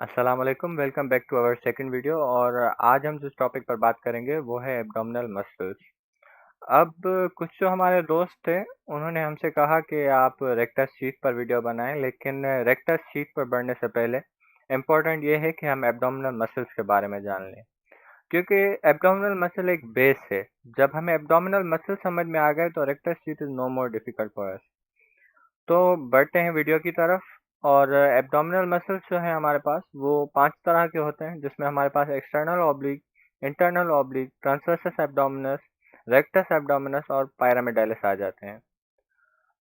अस्सलाम वालेकुम, welcome back to our second video. और आज हम जिस टॉपिक पर बात करेंगे वो है एब्डोमिनल मसल्स। अब कुछ जो हमारे दोस्त थे उन्होंने हमसे कहा कि आप रेक्टस शीट पर वीडियो बनाएं, लेकिन रेक्टस शीट पर बढ़ने से पहले इम्पोर्टेंट ये है कि हम एब्डोमिनल मसल्स के बारे में जान लें, क्योंकि एब्डोमिनल मसल एक बेस है। जब हमें एब्डोमिनल मसल समझ में आ गए तो rectus sheath is no more difficult for us. तो बढ़ते हैं वीडियो की तरफ। और एब्डोमिनल मसल्स जो हैं हमारे पास वो 5 तरह के होते हैं, जिसमें हमारे पास external oblique, internal oblique, transversus abdominis, rectus abdominis और पायरामिडालिस आ जाते हैं।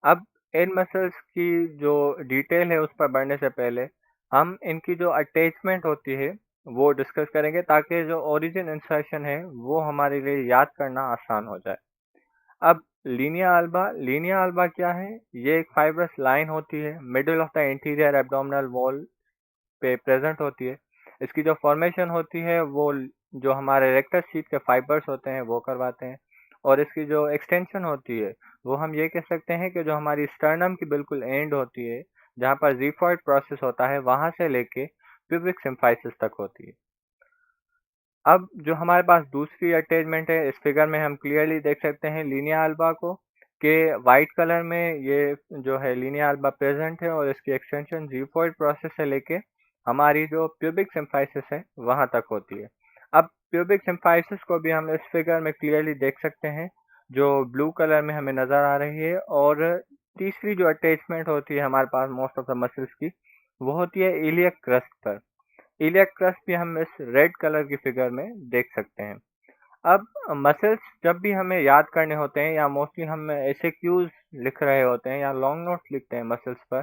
अब इन मसल्स की जो डिटेल है उस पर बढ़ने से पहले हम इनकी जो अटैचमेंट होती है वो डिस्कस करेंगे, ताकि जो ओरिजिन इंसर्शन है वो हमारे लिए याद करना आसान हो जाए। अब लीनिया अल्बा क्या है? ये एक फाइब्रस लाइन होती है, middle of the interior abdominal wall पे प्रेजेंट होती है। इसकी जो फॉर्मेशन होती है वो जो हमारे रेक्टस शीट के फाइबर्स होते हैं वो करवाते हैं। और इसकी जो एक्सटेंशन होती है वो हम ये कह सकते हैं कि जो हमारी स्टर्नम की बिल्कुल एंड होती है, जहाँ पर जीफॉइड प्रोसेस होता है, वहां से लेके प्यूबिक सिम्फाइसिस तक होती है। अब जो हमारे पास दूसरी अटैचमेंट है, इस फिगर में हम क्लियरली देख सकते हैं लीनिया अल्बा को, कि वाइट कलर में ये जो है लीनिया अल्बा प्रेजेंट है और इसकी एक्सटेंशन जीफॉइड प्रोसेस से लेके हमारी जो प्यूबिक सिम्फाइसिस है वहां तक होती है। अब प्यूबिक सिम्फाइसिस को भी हम इस फिगर में क्लियरली देख सकते हैं, जो ब्लू कलर में हमें नजर आ रही है। और तीसरी जो अटैचमेंट होती है हमारे पास मोस्ट ऑफ द मसल्स की, वो होती है इलियक क्रस्ट पर। इलियक क्रस्ट भी हम इस रेड कलर की फिगर में देख सकते हैं। अब मसल्स जब भी हमें याद करने होते हैं, या मोस्टली हम ऐसे क्यूज लिख रहे होते हैं या लॉन्ग नोट्स लिखते हैं मसल्स पर,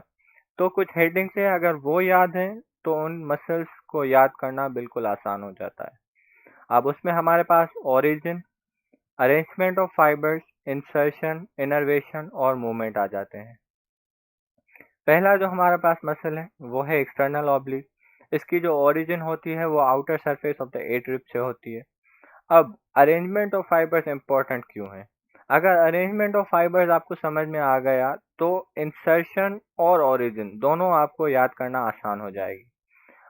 तो कुछ हेडिंग से अगर वो याद है तो उन मसल्स को याद करना बिल्कुल आसान हो जाता है। अब उसमें हमारे पास origin, arrangement of fibres, insertion, innervation और मूवमेंट आ जाते हैं। पहला जो हमारे पास मसल है वो है एक्सटर्नल ऑब्लिक। इसकी जो ओरिजिन होती है वो outer surface of the eight rib से होती है। अब अरेंजमेंट ऑफ फाइबर्स इंपॉर्टेंट क्यों है? अगर अरेंजमेंट ऑफ फाइबर्स आपको समझ में आ गया तो इंसर्शन और ओरिजिन दोनों आपको याद करना आसान हो जाएगी।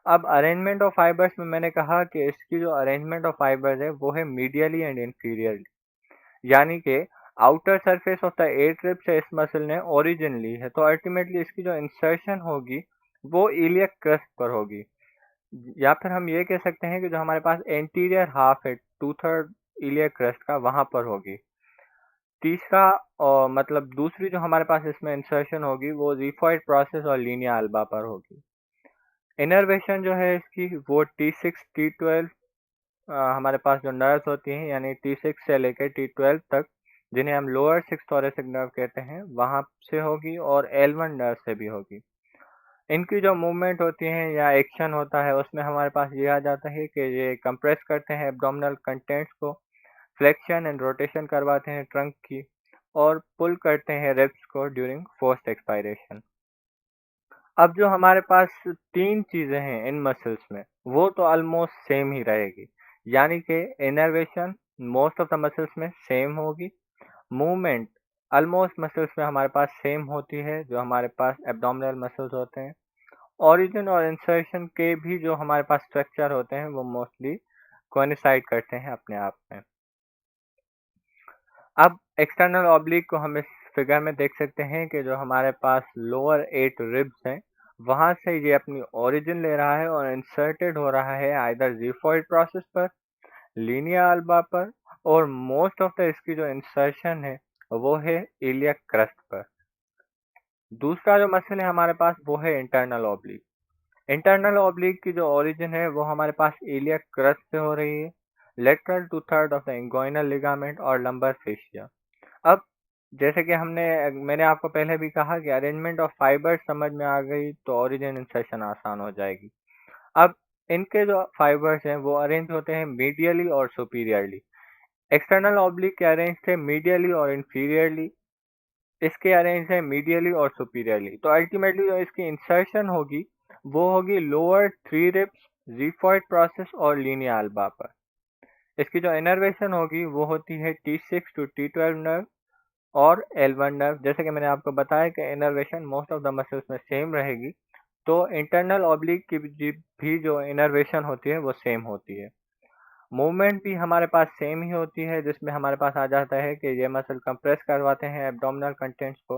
अब अरेंजमेंट ऑफ फाइबर्स में मैंने कहा कि इसकी जो अरेंजमेंट ऑफ फाइबर्स है वो है मीडियली एंड इंफीरियरली, यानी कि outer surface of the eight rib से इस मसल ने ओरिजिन ली है, तो अल्टीमेटली इसकी जो इंसर्शन होगी वो इलियक क्रस्ट पर होगी। या फिर हम ये कह सकते हैं कि जो हमारे पास एंटीरियर हाफ है, टू थर्ड इलियक क्रस्ट का, वहां पर होगी। तीसरा और मतलब दूसरी जो हमारे पास इसमें इंसर्शन होगी वो जीफॉइड प्रोसेस और लीनिया अल्बा पर होगी। इनर्वेशन जो है इसकी वो T6 T12, हमारे पास जो नर्व्स होती हैं यानी T6 से लेकर T12 तक, जिन्हें हम लोअर सिक्स थोरेसिक नर्व कहते हैं, वहां से होगी, और L1 नर्व से भी होगी। इनकी जो मूवमेंट होती है या एक्शन होता है उसमें हमारे पास ये आ जाता है कि ये कंप्रेस करते हैं एब्डोमिनल कंटेंट्स को, फ्लेक्शन एंड रोटेशन करवाते हैं ट्रंक की, और पुल करते हैं रिब्स को ड्यूरिंग फोर्स्ड एक्सपायरेशन। अब जो हमारे पास तीन चीजें हैं इन मसल्स में वो तो ऑलमोस्ट सेम ही रहेगी, यानी कि innervation most of the muscles में सेम होगी, मूवमेंट ऑलमोस्ट मसल्स में हमारे पास सेम होती है जो हमारे पास एब्डोमिनल मसल्स होते हैं, ओरिजिन और इंसर्शन के भी जो हमारे पास स्ट्रक्चर होते हैं वो मोस्टली कोइंसाइड करते हैं अपने आप में। अब एक्सटर्नल ऑब्लिक को हम इस फिगर में देख सकते हैं कि जो हमारे पास लोअर एट रिब्स हैं वहां से ये अपनी ओरिजिन ले रहा है और इंसर्टेड हो रहा है आइदर जीफॉइड प्रोसेस पर, लीनिया अल्बा पर, और मोस्ट ऑफ द इसकी जो इंसर्शन है वो है इलियक क्रस्ट पर। दूसरा जो मसल है हमारे पास वो है इंटरनल ऑब्लिक। इंटरनल ऑब्लिक की जो ओरिजिन है वो हमारे पास इलियक क्रस्ट से हो रही है, lateral two third of the inguinal ligament और लंबर फेशिया। अब जैसे कि मैंने आपको पहले भी कहा कि अरेंजमेंट ऑफ फाइबर समझ में आ गई तो ओरिजिन इंसर्शन आसान हो जाएगी। अब इनके जो फाइबर्स हैं वो अरेंज होते हैं मीडियली और सुपीरियरली। एक्सटर्नल ऑब्लिक के अरेंज थे मीडियली और इंफीरियरली, इसके अरेंज है मीडियली और सुपीरियरली। तो अल्टीमेटली जो इसकी इंसर्शन होगी वो होगी lower three ribs, xiphoid process और लीनिया अल्बा पर। इसकी जो इनर्वेशन होगी वो होती है T6 टू T12 नर्व और L1 नर्व। जैसे कि मैंने आपको बताया कि innervation most of the muscles में सेम रहेगी, तो इंटरनल ऑब्लिक की भी जो इनर्वेशन होती है वो सेम होती है। मूवमेंट भी हमारे पास सेम ही होती है, जिसमें हमारे पास आ जाता है कि ये मसल कंप्रेस करवाते हैं एब्डोमिनल कंटेंट्स को,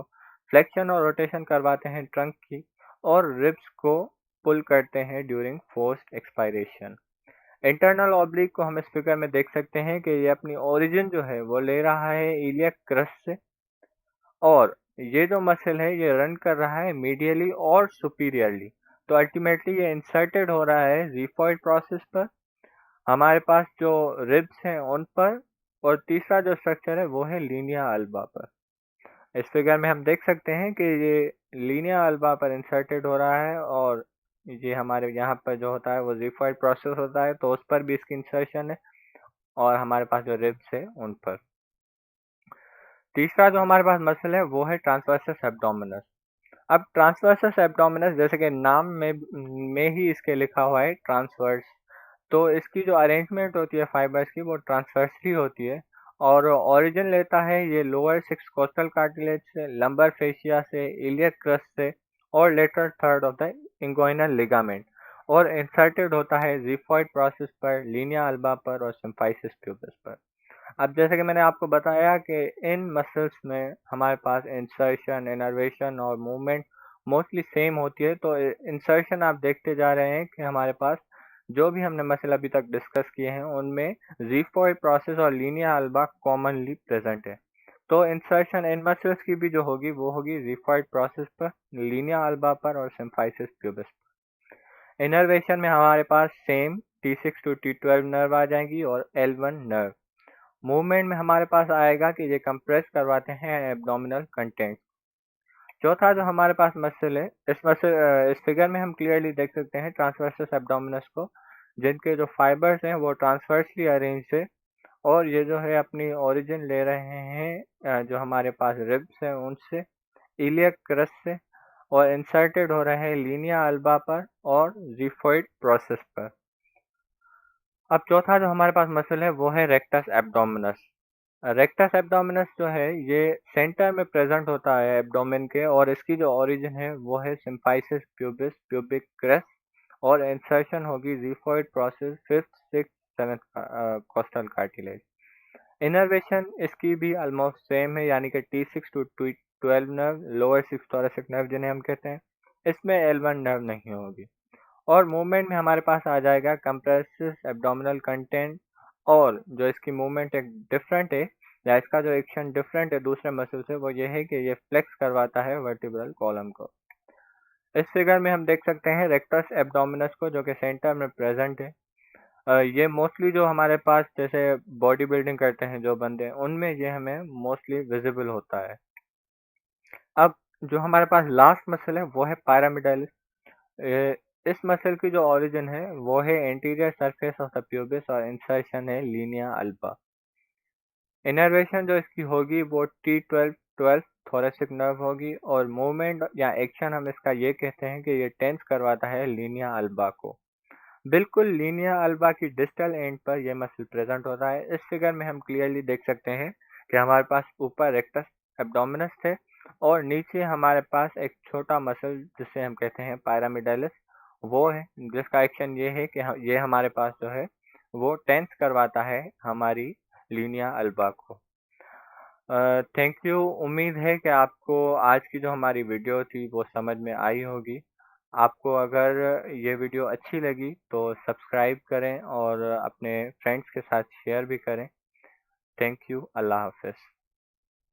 फ्लेक्शन और रोटेशन करवाते हैं ट्रंक की, और रिब्स को पुल करते हैं during forced expiration. Internal oblique को हम इस फिगर में देख सकते हैं कि ये अपनी ओरिजिन जो है वो ले रहा है इलियक क्रस्ट से, और ये जो मसल है ये रन कर रहा है मीडियली और सुपीरियरली। तो अल्टीमेटली ये इंसर्टेड हो रहा है ज़िफॉइड प्रोसेस पर, हमारे पास जो रिब्स हैं उन पर, और तीसरा जो स्ट्रक्चर है वो है लीनिया अल्बा पर। इस फिगर में हम देख सकते हैं कि ये लीनिया अल्बा पर इंसर्टेड हो रहा है, और ये हमारे यहाँ पर जो होता है वो ज़िफॉइड प्रोसेस होता है, तो उस पर भी इसकी इंसर्शन है, और हमारे पास जो रिब्स है उन पर। तीसरा जो हमारे पास मसल है वो है ट्रांसवर्सस एब्डोमिनस। अब ट्रांसवर्सस एब्डोमिनस जैसे कि नाम में ही इसके लिखा हुआ है ट्रांसवर्स, तो इसकी जो अरेंजमेंट होती है फाइबर्स की वो ट्रांसवर्सली होती है, और ओरिजिन लेता है ये लोअर सिक्स कोस्टल कार्टिलेज से, लंबर फेशिया से, इलियक क्रस्ट से, और lateral third of the inguinal ligament, और इंसर्टेड होता है ज़िफॉइड प्रोसेस पर, लीनिया अल्बा पर, और सिम्फाइसिस प्यूबिस पर। अब जैसे कि मैंने आपको बताया कि इन मसल्स में हमारे पास इंसर्शन, इनर्वेशन और मूवमेंट मोस्टली सेम होती है। तो इंसर्शन आप देखते जा रहे हैं कि हमारे पास जो भी हमने मसल अभी तक डिस्कस किए हैं उनमें ज़िफॉइड प्रोसेस और लीनिया अल्बा कॉमनली प्रेजेंट है। तो इंसर्शन इन मसल्स की भी जो होगी वो होगी ज़िफॉइड प्रोसेस पर, लीनिया अल्बा पर, और सिम्फाइसिस प्यूबिस पर। इनर्वेशन में हमारे पास same T6 to T12 nerve आ जाएंगी और L1 नर्व। मूवमेंट में हमारे पास आएगा कि ये कंप्रेस करवाते हैं एब्डोमिनल कंटेंट। चौथा जो हमारे पास मसल है, इस फिगर में हम क्लियरली देख सकते हैं ट्रांसवर्सस एब्डोमिनस को, जिनके जो फाइबर्स हैं वो ट्रांसवर्सली अरेंज है, और ये जो है अपनी ओरिजिन ले रहे हैं जो हमारे पास रिब्स हैं उनसे, इलियक क्रस्ट से, और इंसर्टेड हो रहे हैं लीनिया अल्बा पर और ज़िफॉइड प्रोसेस पर। अब चौथा जो हमारे पास मसल है वो है रेक्टस एब्डोमिनस। रेक्टस एब्डोमिनस जो है ये सेंटर में प्रेजेंट होता है एब्डोमेन के, और इसकी जो ओरिजिन है वो है सिम्फाइसिस प्यूबिस, प्यूबिक क्रेस्ट, और इंसर्शन होगी xiphoid process, fifth, six, seventh costal cartilage. Innervation इसकी भी ऑलमोस्ट सेम है, यानी कि T6 to T12 nerve, lower six thoracic nerve जिन्हें हम कहते हैं, इसमें L1 नर्व नहीं होगी। और मूवमेंट में हमारे पास आ जाएगा कंप्रेसिव एब्डोमिनल कंटेंट, और जो इसकी मूवमेंट एक डिफरेंट है, या इसका जो एक्शन डिफरेंट है दूसरे मसल से, वो ये है कि ये फ्लेक्स करवाता है वर्टिब्रल कॉलम को। इस फिगर में हम देख सकते हैं रेक्टस एब्डोमिनस को, जो कि सेंटर में प्रेजेंट है। ये मोस्टली जो हमारे पास जैसे बॉडी बिल्डिंग करते हैं जो बंदे, उनमें ये हमें मोस्टली विजिबल होता है। अब जो हमारे पास लास्ट मसल है वो है पायरामिडालिस। इस मसल की जो ओरिजिन है वो है anterior surface of the pubis, और इंसर्शन है लीनिया अल्बा। इनर्वेशन जो इसकी होगी वो T12 थोरेसिक नर्व होगी, और मूवमेंट या एक्शन हम इसका ये कहते हैं कि ये टेंस करवाता है लीनिया अल्बा को। बिल्कुल लीनिया अल्बा की डिस्टल एंड पर यह मसल प्रेजेंट होता है। इस फिगर में हम क्लियरली देख सकते हैं कि हमारे पास ऊपर रेक्टस एब्डोमिनस थे, और नीचे हमारे पास एक छोटा मसल जिसे हम कहते हैं पायरामिडालिस, वो है, जिसका एक्शन ये है कि ये हमारे पास जो है वो टेंस करवाता है हमारी लीनिया अल्बा को। Thank you. उम्मीद है कि आपको आज की जो हमारी वीडियो थी वो समझ में आई होगी। आपको अगर ये वीडियो अच्छी लगी तो सब्सक्राइब करें और अपने फ्रेंड्स के साथ शेयर भी करें। Thank you. अल्लाह हाफ़िज़।